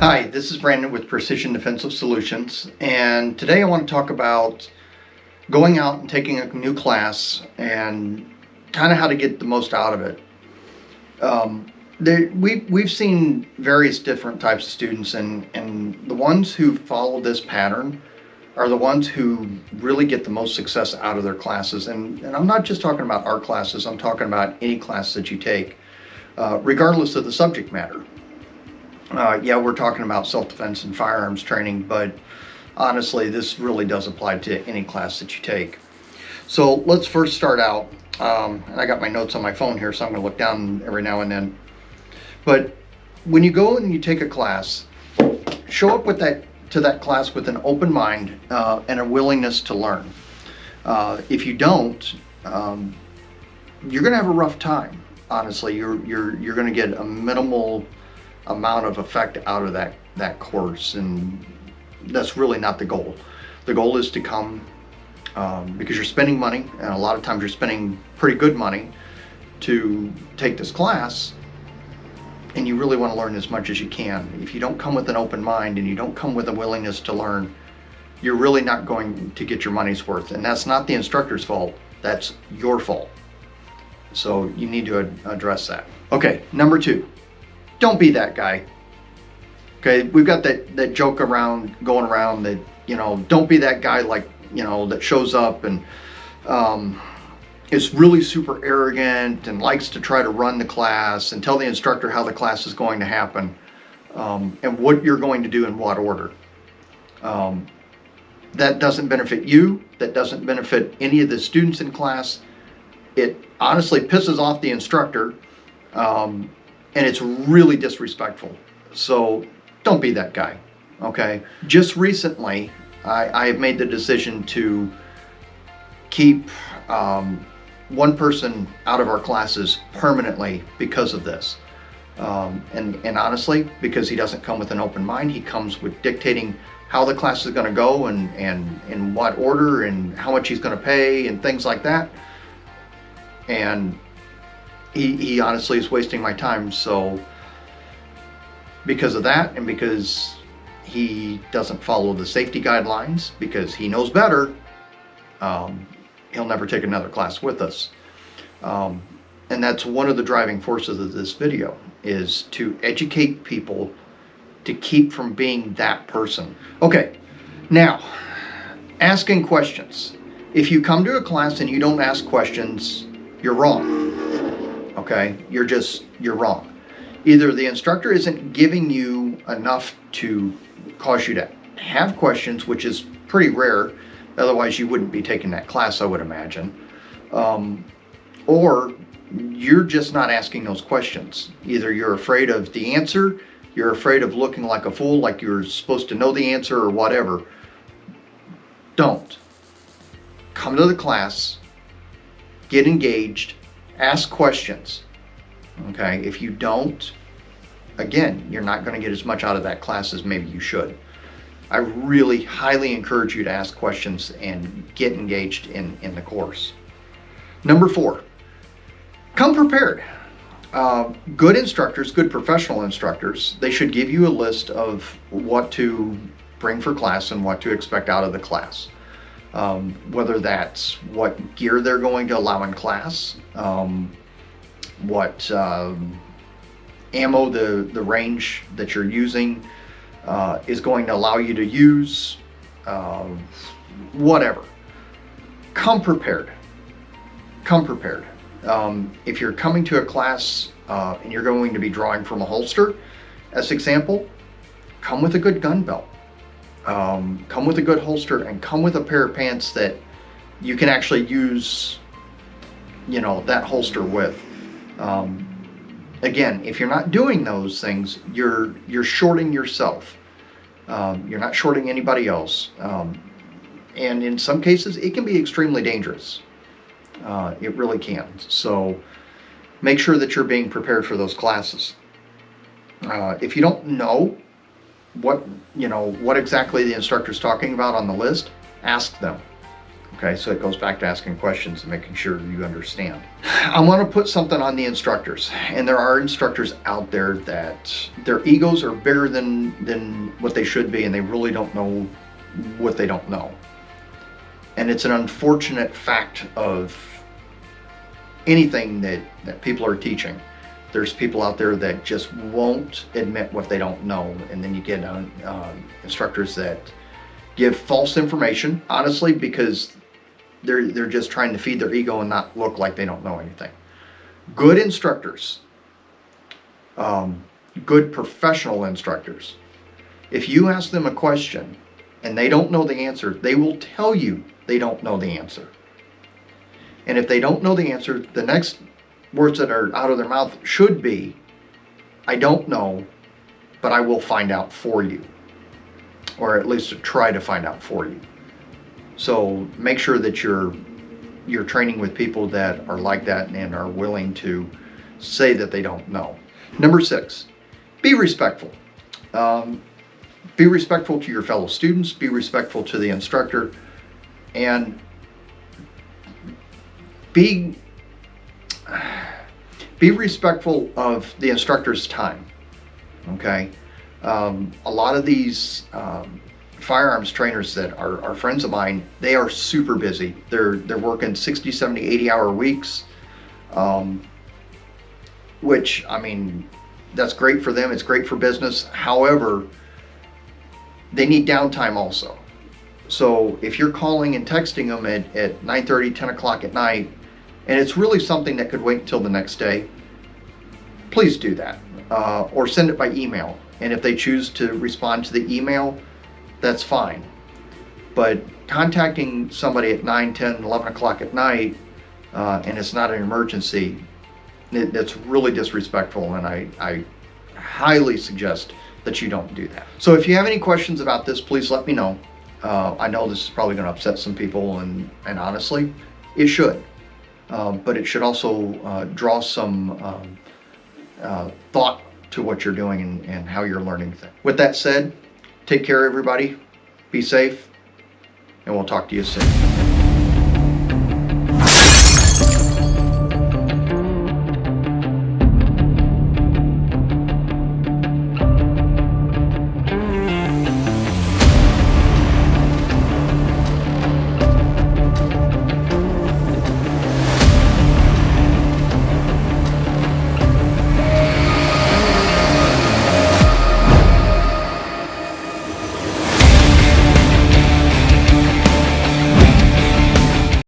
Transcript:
Hi, this is Brandon with Precision Defensive Solutions, and today I want to talk about going out and taking a new class and kind of how to get the most out of it. We've seen various different types of students, and the ones who follow this pattern are the ones who really get the most success out of their classes. And I'm not just talking about art classes, I'm talking about any class that you take, regardless of the subject matter. Yeah, we're talking about self-defense and firearms training, but honestly, this really does apply to any class that you take. So let's first start out. And I got my notes on my phone here, so I'm going to look down every now and then. But when you go and you take a class, show up to that class with an open mind and a willingness to learn. If you don't, you're going to have a rough time. Honestly, you're going to get a minimal amount of effect out of that course, and that's really not the goal. The goal is to come because you're spending money, and a lot of times you're spending pretty good money to take this class, and you really want to learn as much as you can. If you don't come with an open mind and you don't come with a willingness to learn, you're really not going to get your money's worth, and that's not the instructor's fault, that's your fault. So you need to address that. Okay, number 2. Don't be that guy. Okay, we've got that joke going around that, don't be that guy that shows up and is really super arrogant and likes to try to run the class and tell the instructor how the class is going to happen and what you're going to do in what order. That doesn't benefit you. That doesn't benefit any of the students in class. It honestly pisses off the instructor. And it's really disrespectful. So don't be that guy, okay? Just recently, I have made the decision to keep one person out of our classes permanently because of this. And honestly, because he doesn't come with an open mind, he comes with dictating how the class is gonna go and in what order and how much he's gonna pay and things like that. And he honestly is wasting my time. So because of that, and because he doesn't follow the safety guidelines, because he knows better, he'll never take another class with us. And that's one of the driving forces of this video, is to educate people to keep from being that person. Okay, now, asking questions. If you come to a class and you don't ask questions, you're wrong. Okay, you're wrong. Either the instructor isn't giving you enough to cause you to have questions, which is pretty rare, otherwise you wouldn't be taking that class, I would imagine, or you're just not asking those questions. Either you're afraid of the answer, you're afraid of looking like a fool, like you're supposed to know the answer or whatever. Don't. Come to the class, get engaged, ask questions. Okay, if you don't, again, you're not going to get as much out of that class as maybe you should. I really highly encourage you to ask questions and get engaged in the course. Number 4, come prepared. Good instructors, good professional instructors, they should give you a list of what to bring for class and what to expect out of the class. Whether that's what gear they're going to allow in class, what ammo the range that you're using is going to allow you to use, whatever. Come prepared. Come prepared. If you're coming to a class and you're going to be drawing from a holster, as example, come with a good gun belt. Come with a good holster, and come with a pair of pants that you can actually use, that holster with. Again, if you're not doing those things, you're shorting yourself. You're not shorting anybody else. And in some cases, it can be extremely dangerous. It really can. So make sure that you're being prepared for those classes. If you don't know what exactly the instructor's talking about on the list, ask them. Okay, so it goes back to asking questions and making sure you understand. I want to put something on the instructors, and there are instructors out there that their egos are bigger than what they should be, and they really don't know what they don't know. And it's an unfortunate fact of anything that people are teaching. There's people out there that just won't admit what they don't know, and then you get instructors that give false information, honestly, because they're just trying to feed their ego and not look like they don't know anything. Good instructors, good professional instructors, if you ask them a question and they don't know the answer, they will tell you they don't know the answer. And if they don't know the answer, the next words that are out of their mouth should be, I don't know, but I will find out for you. Or at least to try to find out for you. So make sure that you're training with people that are like that and are willing to say that they don't know. Number 6, be respectful. Be respectful to your fellow students, be respectful to the instructor, and be respectful of the instructor's time. Okay? A lot of these firearms trainers that are friends of mine, they are super busy. They're working 60, 70, 80-hour weeks, which, I mean, that's great for them. It's great for business. However, they need downtime also. So if you're calling and texting them at 9:30, 10 o'clock at night, and it's really something that could wait until the next day, please do that. Or send it by email. And if they choose to respond to the email, that's fine. But contacting somebody at 9, 10, 11 o'clock at night, and it's not an emergency, that's really disrespectful, and I highly suggest that you don't do that. So if you have any questions about this, please let me know. I know this is probably going to upset some people, and honestly, it should. But it should also draw some thought to what you're doing and how you're learning things. With that said, take care, everybody. Be safe, and we'll talk to you soon.